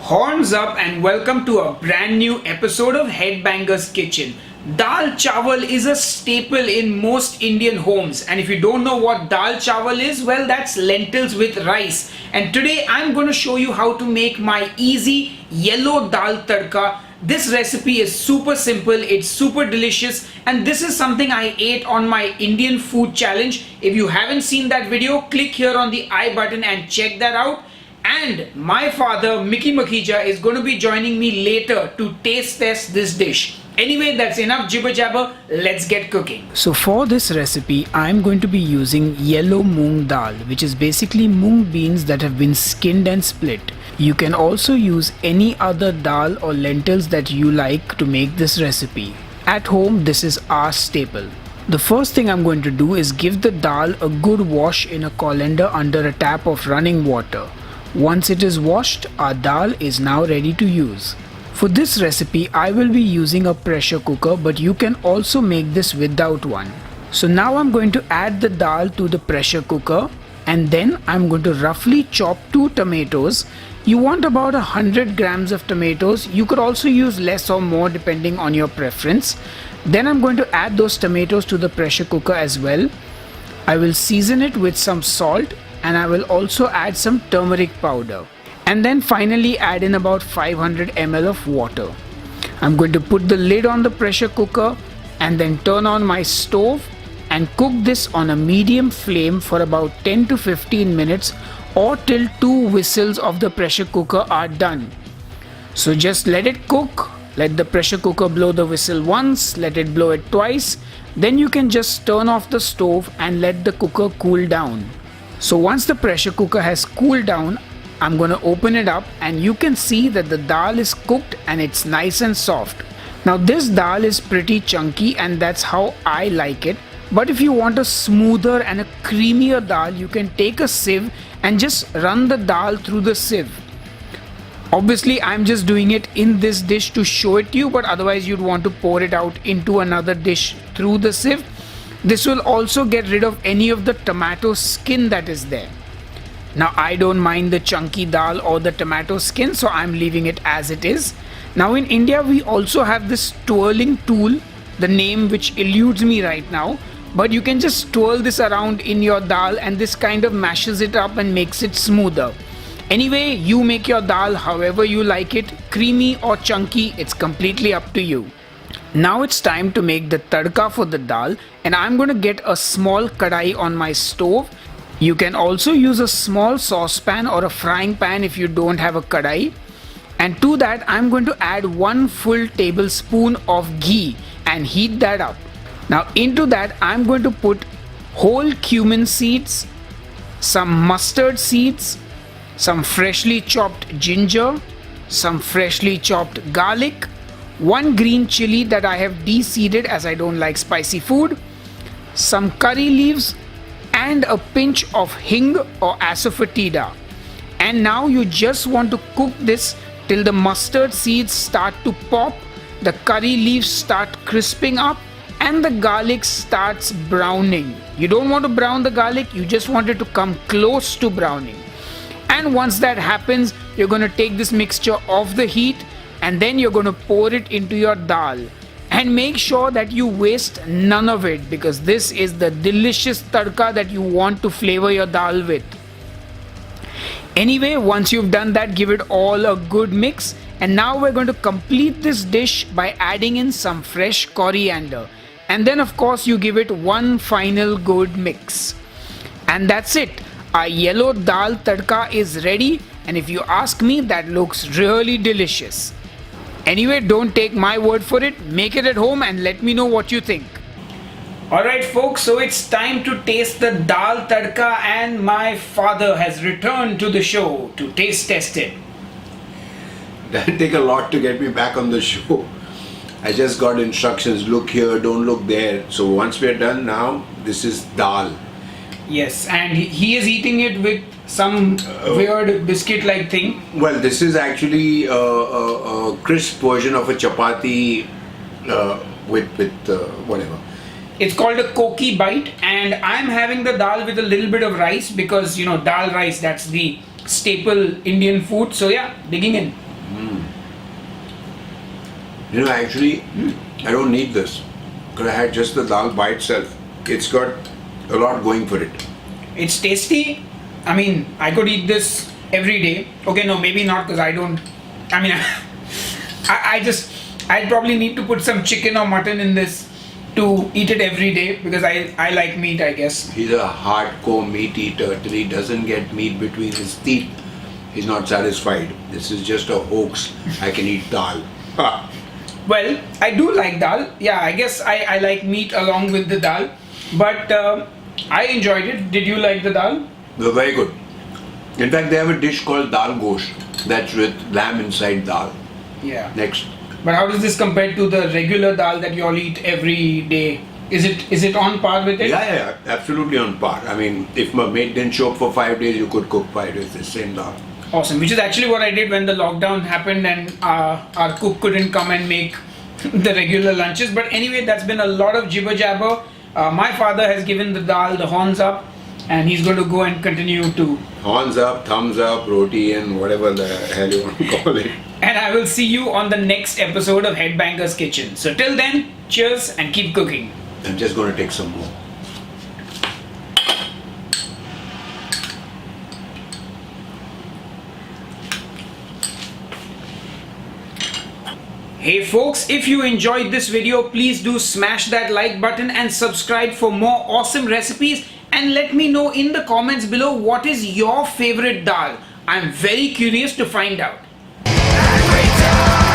Horns up and welcome to a brand new episode of Headbanger's Kitchen. Dal chawal is a staple in most Indian homes, and if you don't know what dal chawal is, well, that's lentils with rice. And today I'm going to show you how to make my easy yellow dal tadka. This recipe is super simple, it's super delicious, and this is something I ate on my Indian food challenge. If you haven't seen that video, click here on the I button and check that out. And my father, Mickey Makija, is going to be joining me later to taste test this dish. Anyway, that's enough jibber jabber, let's get cooking. So for this recipe, I'm going to be using yellow moong dal, which is basically moong beans that have been skinned and split. You can also use any other dal or lentils that you like to make this recipe. At home, this is our staple. The first thing I'm going to do is give the dal a good wash in a colander under a tap of running water. Once it is washed, our dal is now ready to use. For this recipe, I will be using a pressure cooker, but you can also make this without one. So now I'm going to add the dal to the pressure cooker, and then I'm going to roughly chop 2 tomatoes. You want about 100 grams of tomatoes. You could also use less or more depending on your preference. Then I'm going to add those tomatoes to the pressure cooker as well. I will season it with some salt, and I will also add some turmeric powder, and then finally add in about 500 ml of water. I'm going to put the lid on the pressure cooker and then turn on my stove and cook this on a medium flame for about 10 to 15 minutes or till 2 whistles of the pressure cooker are done. So just let it cook, let the pressure cooker blow the whistle once, let it blow it twice, then you can just turn off the stove and let the cooker cool down. So once the pressure cooker has cooled down, I'm going to open it up and you can see that the dal is cooked and it's nice and soft. Now this dal is pretty chunky and that's how I like it. But if you want a smoother and a creamier dal, you can take a sieve and just run the dal through the sieve. Obviously I'm just doing it in this dish to show it to you, but otherwise you'd want to pour it out into another dish through the sieve. This will also get rid of any of the tomato skin that is there. Now I don't mind the chunky dal or the tomato skin, so I'm leaving it as it is. Now in India we also have this twirling tool, the name which eludes me right now, but you can just twirl this around in your dal and this kind of mashes it up and makes it smoother. Anyway, you make your dal however you like it, creamy or chunky, it's completely up to you. Now it's time to make the tadka for the dal, and I'm going to get a small kadai on my stove. You can also use a small saucepan or a frying pan if you don't have a kadai. And to that I'm going to add 1 full tablespoon of ghee and heat that up. Now into that I'm going to put whole cumin seeds, some mustard seeds, some freshly chopped ginger, some freshly chopped garlic, 1 green chili that I have de-seeded as I don't like spicy food, some curry leaves, and a pinch of hing or asafoetida. And now you just want to cook this till the mustard seeds start to pop, the curry leaves start crisping up, and the garlic starts browning. You don't want to brown the garlic, you just want it to come close to browning. And once that happens, you're going to take this mixture off the heat and then you're going to pour it into your dal. And make sure that you waste none of it, because this is the delicious tadka that you want to flavor your dal with. Anyway, once you've done that, give it all a good mix. And now we're going to complete this dish by adding in some fresh coriander. And then of course you give it one final good mix. And that's it. Our yellow dal tadka is ready, and if you ask me, that looks really delicious. Anyway, don't take my word for it, make it at home and let me know what you think. Alright folks, so it's time to taste the dal tadka, and my father has returned to the show to taste test it. That'll take a lot to get me back on the show. I just got instructions, look here, don't look there. So once we're done now, this is dal. Yes, and he is eating it with some weird biscuit like thing. Well, this is actually a crisp version of a chapati with whatever. It's called a koki bite, and I'm having the dal with a little bit of rice because, you know, dal rice, that's the staple Indian food. So yeah, digging in. You know, actually, I don't need this because I had just the dal by itself. It's got a lot going for it. It's tasty. I mean, I could eat this every day. Okay, no, maybe not because I don't. I mean, I'd probably need to put some chicken or mutton in this to eat it every day because I like meat, I guess. He's a hardcore meat eater till he doesn't get meat between his teeth. He's not satisfied. This is just a hoax. I can eat dal. Ha. Well, I do like dal. Yeah, I guess I like meat along with the dal. But I enjoyed it. Did you like the dal? They're very good. In fact, they have a dish called dal gosht that's with lamb inside dal. Yeah. Next. But how does this compare to the regular dal that you all eat every day? Is it on par with it? Yeah, absolutely on par. I mean, if my mate didn't show up for 5 days, you could cook 5 days the same dal. Awesome. Which is actually what I did when the lockdown happened and our cook couldn't come and make the regular lunches. But anyway, that's been a lot of jibber jabber. My father has given the dal the horns up, and he's going to go and continue to. Horns up, thumbs up, roti, and whatever the hell you want to call it. And I will see you on the next episode of Headbanger's Kitchen. So till then, cheers and keep cooking. I'm just going to take some more. Hey folks, if you enjoyed this video, please do smash that like button and subscribe for more awesome recipes, and let me know in the comments below what is your favorite dal. I'm very curious to find out. Every time